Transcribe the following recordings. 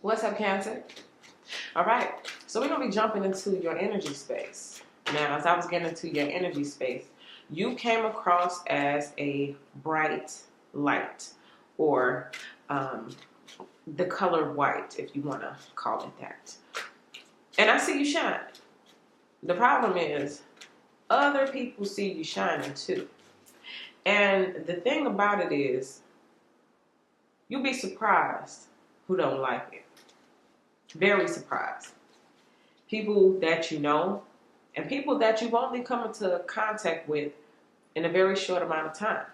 What's up, Cancer? All right, so we're going to be jumping into your energy space. Now, as I was getting into your energy space, you came across as a bright light, or the color white, if you want to call it that. And I see you shine. The problem is, other people see you shining too. And the thing about it is, you'll be surprised who don't like it. Very surprised. People that you know, and people that you've only come into contact with in a very short amount of time.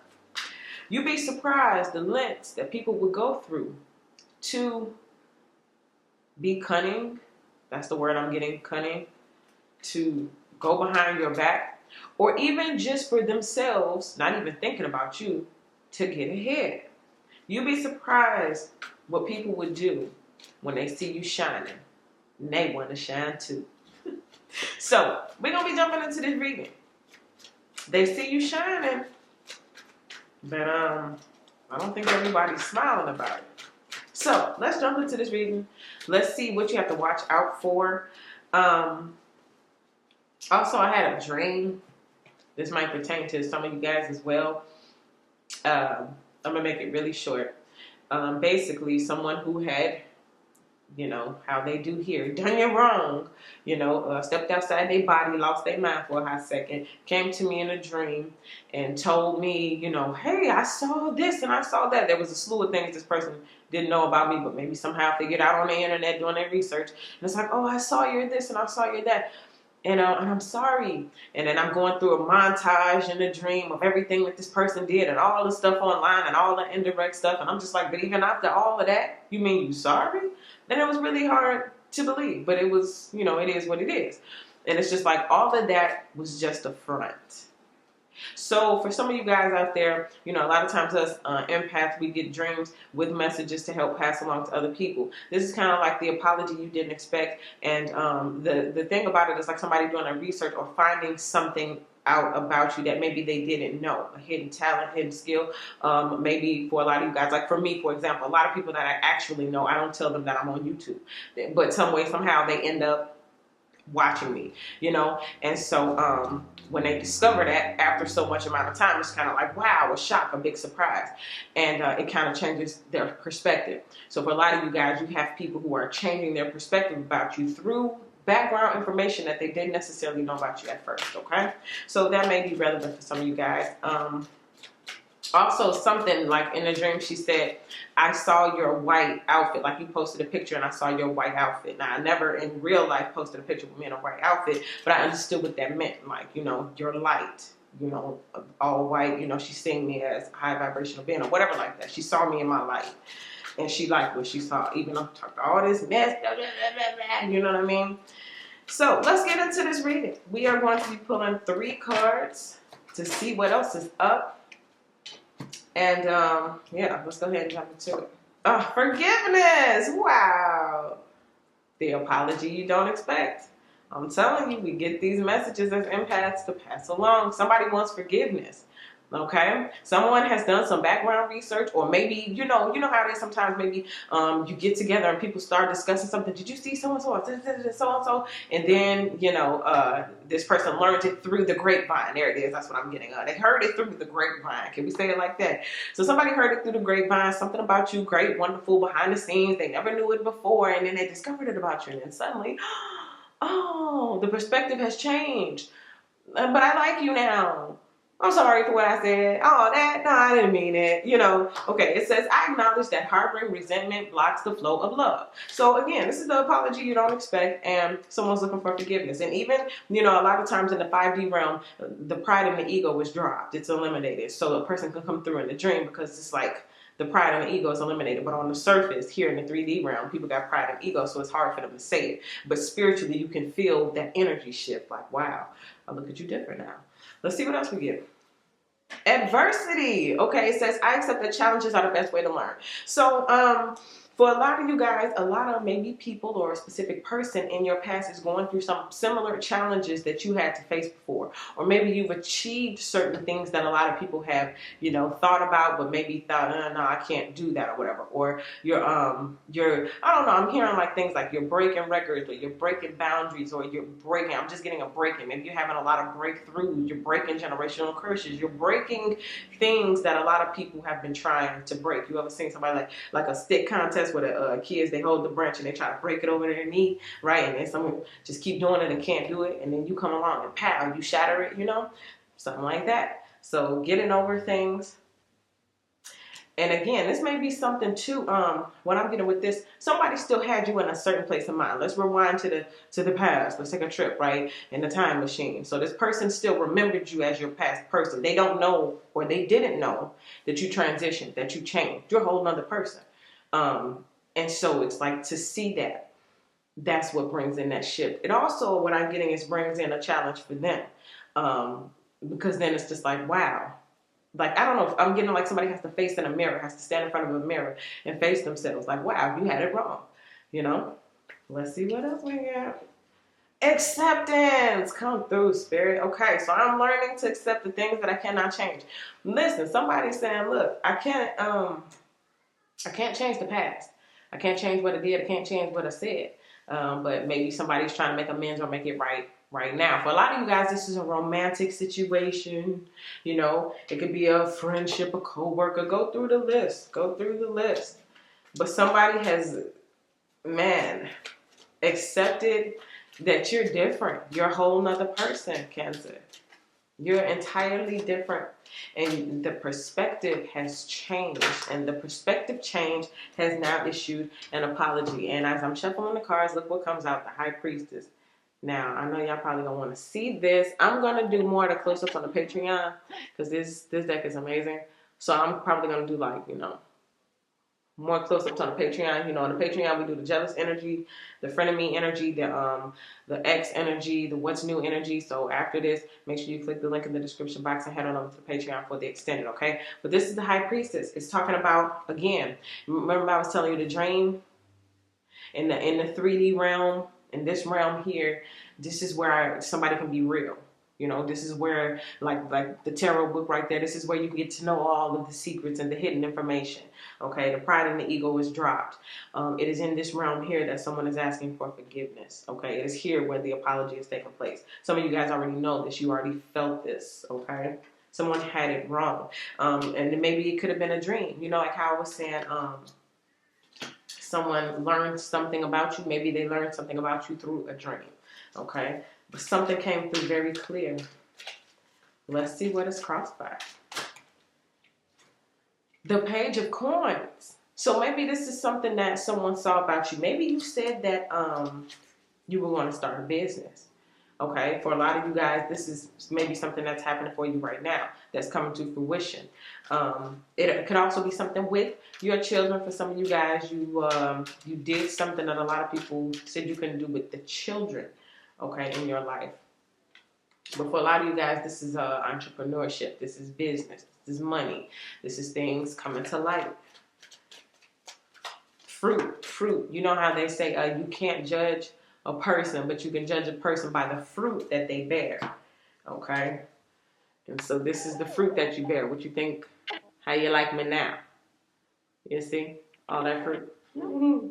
You'd be surprised the lengths that people would go through to be cunning. That's the word I'm getting, cunning. To go behind your back, or even just for themselves, not even thinking about you, to get ahead. You'd be surprised what people would do when they see you shining. And they want to shine too. So, we're going to be jumping into this reading. They see you shining, but I don't think everybody's smiling about it. So, let's jump into this reading. Let's see what you have to watch out for. Also, I had a dream. This might pertain to some of you guys as well. I'm going to make it really short. Basically, someone who had, how they do here, done you wrong, stepped outside their body, lost their mind for a hot second, came to me in a dream and told me, hey, I saw this and I saw that. There was a slew of things this person didn't know about me, but maybe somehow figured out on the internet doing their research. And it's like, oh, I saw you this and I saw you that. And I'm sorry. And then I'm going through a montage in a dream of everything that this person did and all the stuff online and all the indirect stuff. And I'm just like, but even after all of that, you mean you sorry? Then it was really hard to believe. But it was, it is what it is. And it's just like all of that was just a front. So for some of you guys out there, a lot of times us empaths, we get dreams with messages to help pass along to other people. This is kind of like the apology you didn't expect. And the thing about it is like somebody doing a research or finding something out about you that maybe they didn't know, a hidden talent, hidden skill. Maybe for a lot of you guys, like for me, for example, a lot of people that I actually know, I don't tell them that I'm on YouTube. But some way, somehow they end up watching me, and so when they discover that after so much amount of time, it's kind of like, wow, a shock, a big surprise, and it kind of changes their perspective. So for a lot of you guys, you have people who are changing their perspective about you through background information that they didn't necessarily know about you at first. Okay, so that may be relevant for some of you guys. Also, something like in the dream, she said, I saw your white outfit. Like you posted a picture and I saw your white outfit. Now, I never in real life posted a picture with me in a white outfit, but I understood what that meant. Like, your light, all white. She's seeing me as a high vibrational being or whatever like that. She saw me in my light and she liked what she saw, even though I talked all this mess, blah, blah, blah, blah, you know what I mean? So let's get into this reading. We are going to be pulling 3 cards to see what else is up. And, let's go ahead and jump into it. Oh, forgiveness. Wow. The apology you don't expect. I'm telling you, we get these messages as empaths to pass along. Somebody wants forgiveness. Okay? Someone has done some background research, or maybe, you know how it is sometimes, maybe you get together and people start discussing something. Did you see so-and-so, so-and-so? And then, this person learned it through the grapevine. There it is. That's what I'm getting at. They heard it through the grapevine. Can we say it like that? So somebody heard it through the grapevine, something about you, great, wonderful, behind the scenes. They never knew it before, and then they discovered it about you. And then suddenly, oh, the perspective has changed. But I like you now. I'm sorry for what I said. Oh, no, I didn't mean it. Okay, it says, I acknowledge that harboring resentment blocks the flow of love. So again, this is the apology you don't expect, and someone's looking for forgiveness. And even, a lot of times in the 5D realm, the pride and the ego is dropped. It's eliminated. So a person can come through in the dream because it's like the pride and the ego is eliminated. But on the surface, here in the 3D realm, people got pride and ego, so it's hard for them to say it. But spiritually, you can feel that energy shift. Like, wow, I look at you different now. Let's see what else we get. Adversity. Okay, it says, I accept that challenges are the best way to learn. So, For a lot of you guys, a lot of maybe people or a specific person in your past is going through some similar challenges that you had to face before. Or maybe you've achieved certain things that a lot of people have, you know, thought about, but maybe thought, no, I can't do that or whatever. Or you're, I don't know, I'm hearing like things like you're breaking records or you're breaking boundaries or you're breaking, I'm just getting a breaking. Maybe you're having a lot of breakthroughs. You're breaking generational curses. You're breaking things that a lot of people have been trying to break. You ever seen somebody like a stick contest where the kids, they hold the branch and they try to break it over their knee, right? And then someone just keep doing it and can't do it, and then you come along and pow, you shatter it, you know, something like that. So getting over things. And again, this may be something too. What I'm getting with this, somebody still had you in a certain place of mind. Let's rewind to the past. Let's take a trip, right, in the time machine. So this person still remembered you as your past person. They don't know, or they didn't know, that you transitioned, that you changed. You're a whole nother person. And so it's like to see that. That's what brings in that shift. It also, what I'm getting is brings in a challenge for them, because then it's just like, wow. Like, I don't know if I'm getting like somebody has to face in a mirror, has to stand in front of a mirror and face themselves. Like, wow, you had it wrong. You know? Let's see what else we got. Acceptance. Come through, Spirit. Okay, so I'm learning to accept the things that I cannot change. Listen, somebody's saying, look, I can't change the past. I can't change what I did. I can't change what I said. But maybe somebody's trying to make amends or make it right now. For a lot of you guys, this is a romantic situation. You know, it could be a friendship, a coworker. Go through the list. Go through the list. But somebody has, accepted that you're different. You're a whole nother person, Cancer. You're entirely different. And the perspective has changed. And the perspective change has now issued an apology. And as I'm shuffling the cards, look what comes out, the High Priestess. Now, I know y'all probably gonna want to see this. I'm gonna do more of the close-ups on the Patreon because this deck is amazing. So I'm probably gonna do like, you know, more close-ups on the Patreon. You know, on the Patreon we do the jealous energy, the frenemy energy, the ex energy, the what's new energy. So after this, make sure you click the link in the description box and head on over to the Patreon for the extended, okay? But this is the High Priestess. It's talking about, again, remember I was telling you the dream in the 3D realm. In this realm here, this is where somebody can be real. You know, this is where, like the tarot book right there, this is where you get to know all of the secrets and the hidden information. Okay, the pride and the ego is dropped. It is in this realm here that someone is asking for forgiveness. Okay, it is here where the apology is taking place. Some of you guys already know this. You already felt this. Okay, someone had it wrong. And maybe it could have been a dream. You know, like how I was saying, someone learned something about you. Maybe they learned something about you through a dream. Okay, but something came through very clear. Let's see what is crossed by. The Page of Coins. So maybe this is something that someone saw about you. Maybe you said that you were going to start a business. Okay, for a lot of you guys, this is maybe something that's happening for you right now that's coming to fruition. It could also be something with your children. For some of you guys, you did something that a lot of people said you couldn't do with the children, okay, in your life. But for a lot of you guys, this is entrepreneurship. This is business. This is money. This is things coming to light. Fruit. You know how they say you can't judge a person, but you can judge a person by the fruit that they bear. Okay? And so this is the fruit that you bear. What you think, how you like me now? You see? All that fruit. Mm-hmm.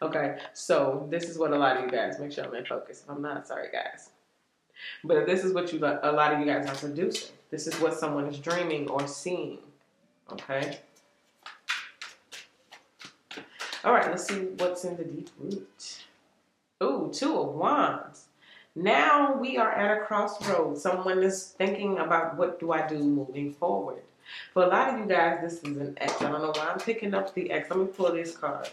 Okay, so this is what a lot of you guys, make sure I'm in focus. If I'm not, sorry guys. But this is what a lot of you guys are producing. This is what someone is dreaming or seeing. Okay? All right, let's see what's in the deep root. Ooh, 2 of Wands. Now we are at a crossroads. Someone is thinking about, what do I do moving forward? For a lot of you guys, this is an X. I don't know why I'm picking up the X. Let me pull this card.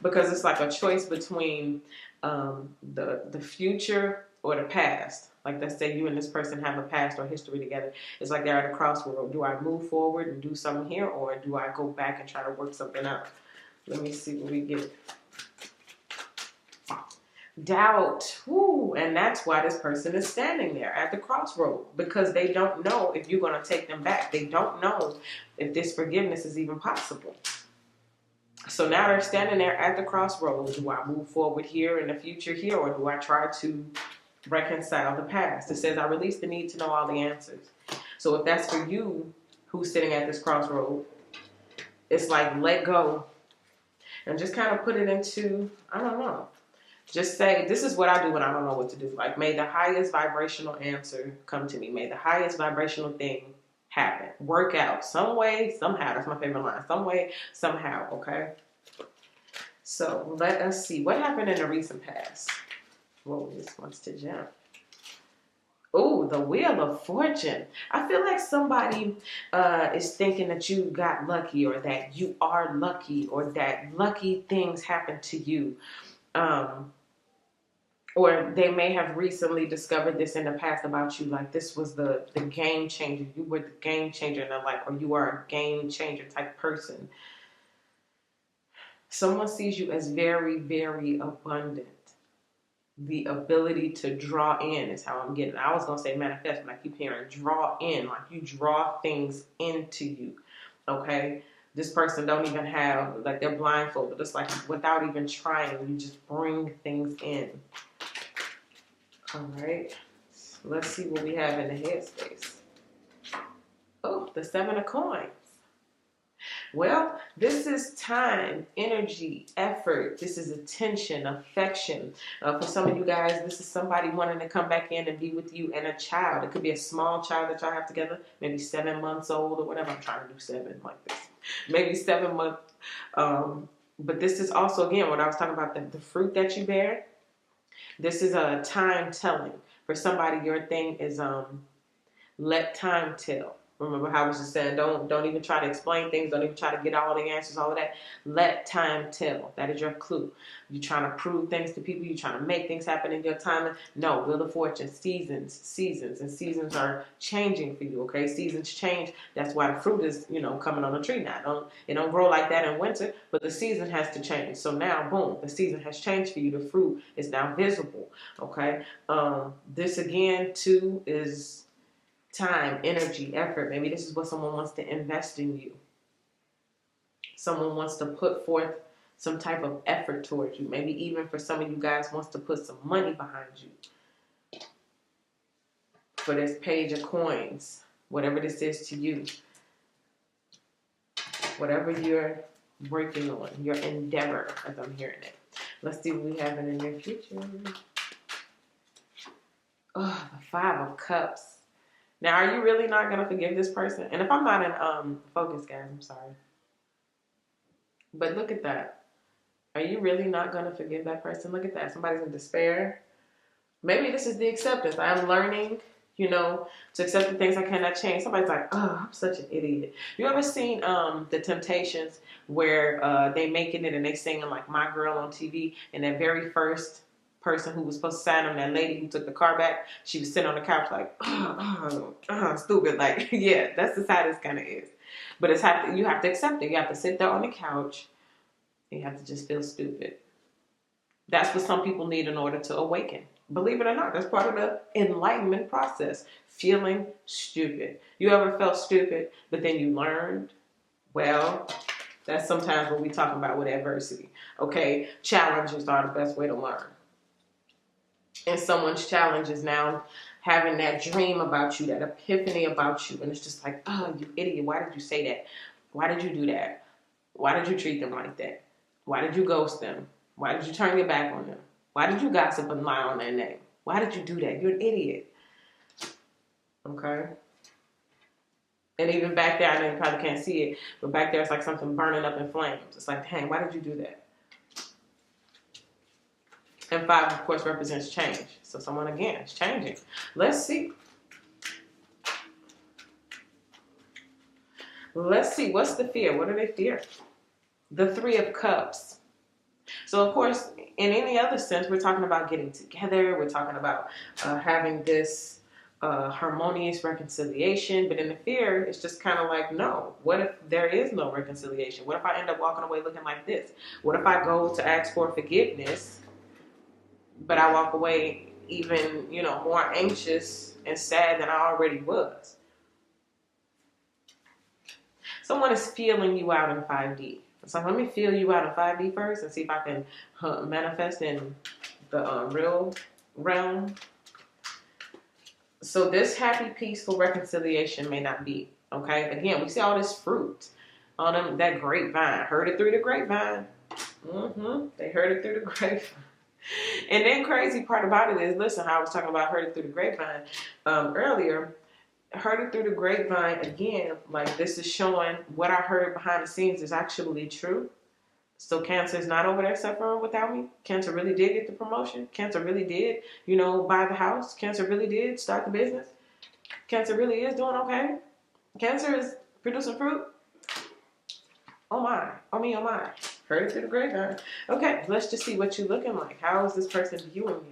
Because it's like a choice between the future or the past. Like, let's say you and this person have a past or history together. It's like they're at a crossroad. Do I move forward and do something here, or do I go back and try to work something out? Let me see what we get. Doubt. Ooh, and that's why this person is standing there at the crossroad, because they don't know if you're going to take them back. They don't know if this forgiveness is even possible. So now they're standing there at the crossroads. Do I move forward here in the future here, or do I try to reconcile the past? It says, I release the need to know all the answers. So if that's for you who's sitting at this crossroad, it's like, let go and just kind of put it into, I don't know. Just say, this is what I do when I don't know what to do. Like, may the highest vibrational answer come to me. May the highest vibrational thing happen. Work out some way, somehow. That's my favorite line. Some way, somehow, okay? So let us see. What happened in the recent past? Whoa, this wants to jump. Oh, the Wheel of Fortune. I feel like somebody is thinking that you got lucky, or that you are lucky, or that lucky things happen to you. Or they may have recently discovered this in the past about you, like this was the game changer. You were the game changer in their life, or you are a game changer type person. Someone sees you as very, very abundant. The ability to draw in is how I'm getting. I was going to say manifest, but I keep hearing draw in, like you draw things into you, okay? This person don't even have, like they're blindfolded. It's like without even trying, you just bring things in. All right, let's see what we have in the headspace. Oh, the 7 of coins. Well, this is time, energy, effort. This is attention, affection. For some of you guys, this is somebody wanting to come back in and be with you, and a child. It could be a small child that y'all have together, maybe 7 months old or whatever. I'm trying to do 7 like this. Maybe 7 months. But this is also, again, what I was talking about, the fruit that you bear. This is a time telling. For somebody, your thing is let time tell. Remember how I was just saying, don't even try to explain things. Don't even try to get all the answers, all of that. Let time tell. That is your clue. You're trying to prove things to people. You're trying to make things happen in your time. No, Wheel of Fortune, seasons. And seasons are changing for you, okay? Seasons change. That's why the fruit is, coming on the tree now. It don't grow like that in winter, but the season has to change. So now, boom, the season has changed for you. The fruit is now visible, okay? This, again, too, is time, energy, effort. Maybe this is what someone wants to invest in you. Someone wants to put forth some type of effort towards you. Maybe even for some of you guys wants to put some money behind you. For this Page of Coins, whatever this is to you. Whatever you're working on, your endeavor, as I'm hearing it. Let's see what we have in the near future. Oh, the 5 of Cups. Now, are you really not going to forgive this person? And if I'm not in focus, guys, I'm sorry. But look at that. Are you really not going to forgive that person? Look at that. Somebody's in despair. Maybe this is the acceptance. I'm learning, to accept the things I cannot change. Somebody's like, oh, I'm such an idiot. You ever seen The Temptations where they making it and they singing like My Girl on TV, and that very first person who was supposed to sign him, that lady who took the car back, she was sitting on the couch like, stupid. Like, yeah, that's just how this kind of is. But you have to accept it. You have to sit there on the couch. You have to just feel stupid. That's what some people need in order to awaken. Believe it or not, that's part of the enlightenment process. Feeling stupid. You ever felt stupid, but then you learned? Well, that's sometimes what we talk about with adversity. Okay, challenges are the best way to learn. And someone's challenge is now having that dream about you, that epiphany about you. And it's just like, oh, you idiot. Why did you say that? Why did you do that? Why did you treat them like that? Why did you ghost them? Why did you turn your back on them? Why did you gossip and lie on their name? Why did you do that? You're an idiot. Okay? And even back there, I know you probably can't see it, but back there it's like something burning up in flames. It's like, dang, why did you do that? And 5, of course, represents change. So someone, again, is changing. Let's see. Let's see. What's the fear? What do they fear? The 3 of Cups. So, of course, in any other sense, we're talking about getting together. We're talking about having this harmonious reconciliation. But in the fear, it's just kind of like, no. What if there is no reconciliation? What if I end up walking away looking like this? What if I go to ask for forgiveness, but I walk away even, more anxious and sad than I already was? Someone is feeling you out in 5D. So let me feel you out of 5D first and see if I can manifest in the real realm. So this happy, peaceful reconciliation may not be. Okay? Again, we see all this fruit on them, that grapevine. Heard it through the grapevine. They heard it through the grapevine. And then crazy part about it is, listen, how I was talking about heard it through the grapevine earlier. Heard it through the grapevine again. Like, this is showing what I heard behind the scenes is actually true. So Cancer is not over there suffering without me. Cancer really did get the promotion. Cancer really did, buy the house. Cancer really did start the business. Cancer really is doing okay. Cancer is producing fruit. Oh my. Oh me, oh my. Heard it through the grapevine. Okay, let's just see what you're looking like. How is this person viewing you?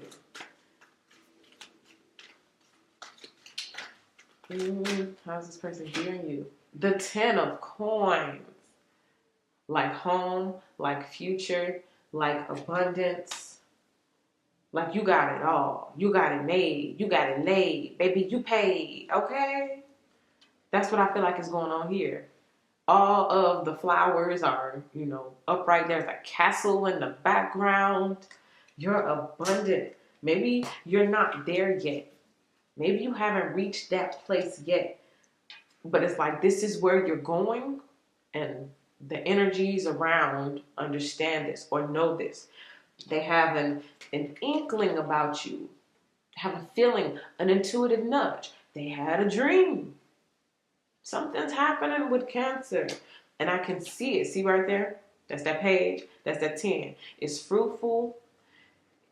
How's this person viewing you? The 10 of Coins. Like home, like future, like abundance. Like you got it all. You got it made. You got it laid. Baby, you paid. Okay? That's what I feel like is going on here. All of the flowers are, upright. There's a castle in the background. You're abundant. Maybe you're not there yet. Maybe you haven't reached that place yet. But it's like, this is where you're going. And the energies around understand this or know this. They have an inkling about you. Have a feeling, an intuitive nudge. They had a dream. Something's happening with Cancer. And I can see it. See right there? That's that page. That's that 10. It's fruitful.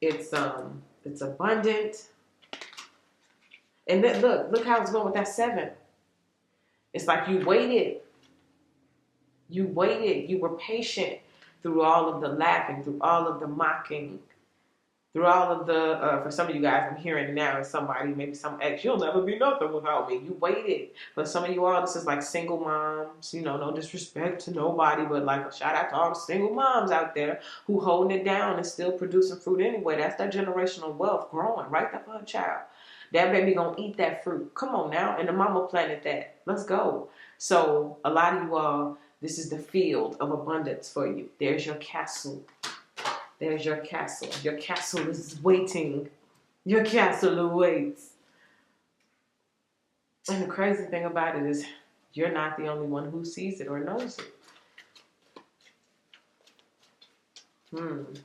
It's abundant. And then look how it's going with that 7. It's like you waited. You waited. You were patient through all of the laughing, through all of the mocking, through all of the, for some of you guys, I'm hearing now as somebody, maybe some ex, you'll never be nothing without me. You waited. For some of you all, this is like single moms, no disrespect to nobody, but like a shout out to all the single moms out there who holding it down and still producing fruit anyway. That's that generational wealth growing right there for a child. That baby gonna eat that fruit. Come on now. And the mama planted that. Let's go. So a lot of you all, this is the field of abundance for you. There's your castle. There's your castle. Your castle is waiting. Your castle awaits. And the crazy thing about it is you're not the only one who sees it or knows it.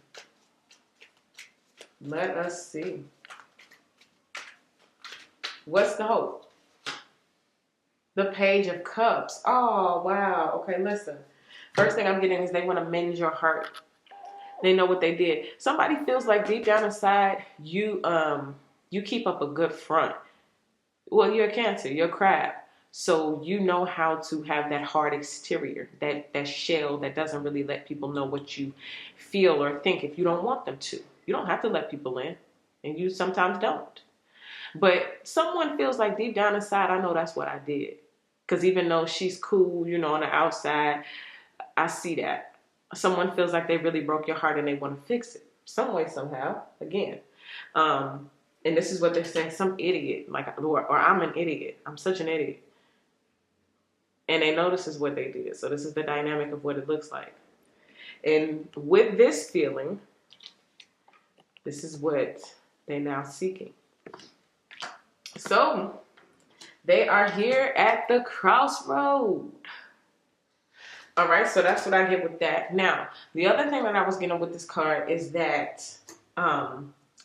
Let us see. What's the hope? The Page of Cups. Oh, wow. Okay, listen. First thing I'm getting is they want to mend your heart. They know what they did. Somebody feels like deep down inside, you keep up a good front. Well, you're a Cancer. You're a crab. So you know how to have that hard exterior, that shell that doesn't really let people know what you feel or think if you don't want them to. You don't have to let people in. And you sometimes don't. But someone feels like deep down inside, I know that's what I did. Because even though she's cool, on the outside, I see that. Someone feels like they really broke your heart and they want to fix it. Some way, somehow. Again. And this is what they're saying. Some idiot. Or I'm an idiot. I'm such an idiot. And they know this is what they did. So this is the dynamic of what it looks like. And with this feeling, this is what they're now seeking. So, they are here at the crossroad. All right, so that's what I get with that. Now, the other thing that I was getting with this card is that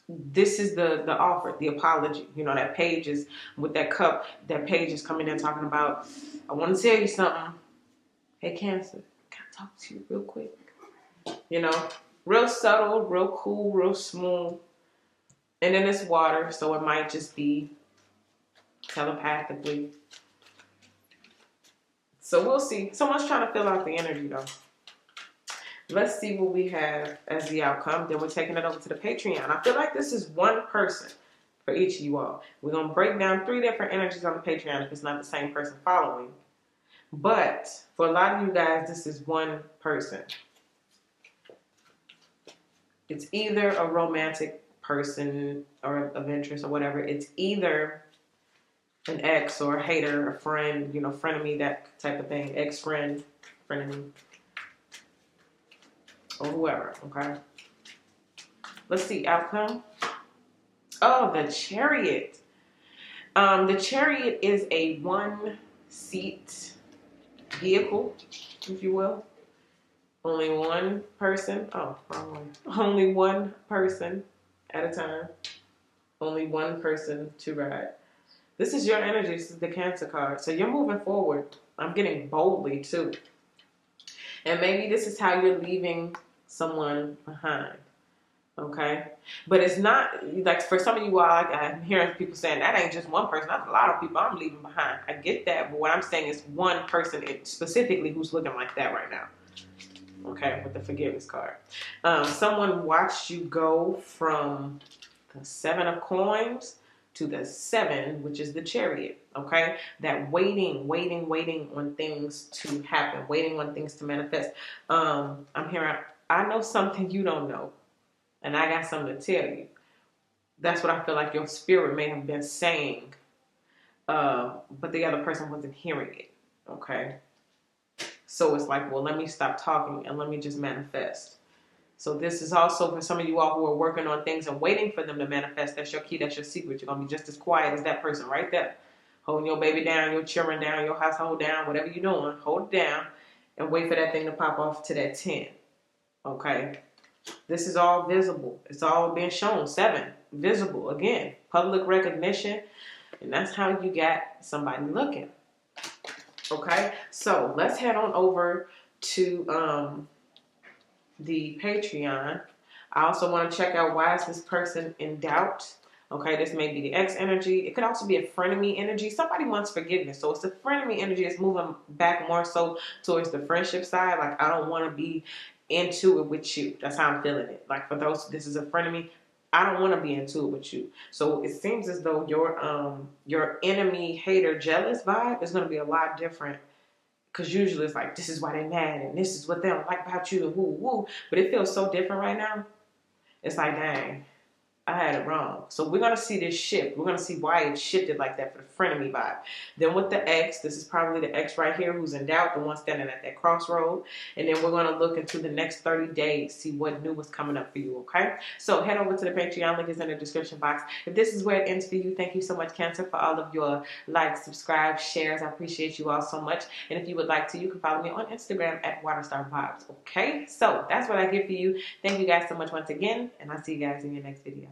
this is the offer, the apology. That page is with that cup. That page is coming in talking about, I want to tell you something. Hey, Cancer, can I talk to you real quick? Real subtle, real cool, real smooth. And then it's water, so it might just be telepathically. So we'll see. Someone's trying to fill out the energy though. Let's see what we have as the outcome. Then we're taking it over to the Patreon. I feel like this is one person for each of you all. We're going to break down 3 different energies on the Patreon if it's not the same person following. But for a lot of you guys, this is one person. It's either a romantic person or of interest or whatever. It's either an ex or a hater, a friend, frenemy, that type of thing. Ex-friend, frenemy. or whoever, okay? Let's see, outcome. Oh, the Chariot. The Chariot is a one-seat vehicle, if you will. Only one person. Oh, wrong one. Only one person at a time. Only one person to ride. This is your energy. This is the Cancer card. So you're moving forward. I'm getting boldly, too. And maybe this is how you're leaving someone behind. Okay? But it's not, like for some of you all, I'm hearing people saying, that ain't just one person. That's a lot of people I'm leaving behind. I get that. But what I'm saying is one person specifically who's looking like that right now. Okay? With the forgiveness card. Someone watched you go from the 7 of coins to the 7, which is the Chariot, okay? That waiting on things to happen, waiting on things to manifest. I'm hearing, I know something you don't know, and I got something to tell you. That's what I feel like your spirit may have been saying, but the other person wasn't hearing it, okay? So it's like, well, let me stop talking and let me just manifest. So this is also for some of you all who are working on things and waiting for them to manifest. That's your key. That's your secret. You're going to be just as quiet as that person right there. Holding your baby down, your children down, your household down, whatever you're doing, hold it down and wait for that thing to pop off to that 10. Okay? This is all visible. It's all being shown. 7, visible. Again, public recognition. And that's how you got somebody looking. Okay? So let's head on over to the Patreon. I also want to check out, why is this person in doubt? Okay, this may be the ex energy. It could also be a frenemy energy. Somebody wants forgiveness. So it's the frenemy energy that's moving back more so towards the friendship side. Like, I don't want to be into it with you. That's how I'm feeling it. Like, for those, this is a frenemy. I don't want to be into it with you. So it seems as though your enemy, hater, jealous vibe is going to be a lot different. Because usually it's like, this is why they're mad and this is what they don't like about you and woo woo. But it feels so different right now. It's like, dang, I had it wrong. So we're going to see this shift. We're going to see why it shifted like that for the frenemy vibe. Then with the ex, this is probably the ex right here who's in doubt, the one standing at that crossroad. And then we're going to look into the next 30 days, see what new is coming up for you, okay? So head over to the Patreon, link is in the description box. If this is where it ends for you, thank you so much, Cancer, for all of your likes, subscribe, shares. I appreciate you all so much. And if you would like to, you can follow me on Instagram at Waterstar Vibes, okay? So that's what I give for you. Thank you guys so much once again, and I'll see you guys in your next video.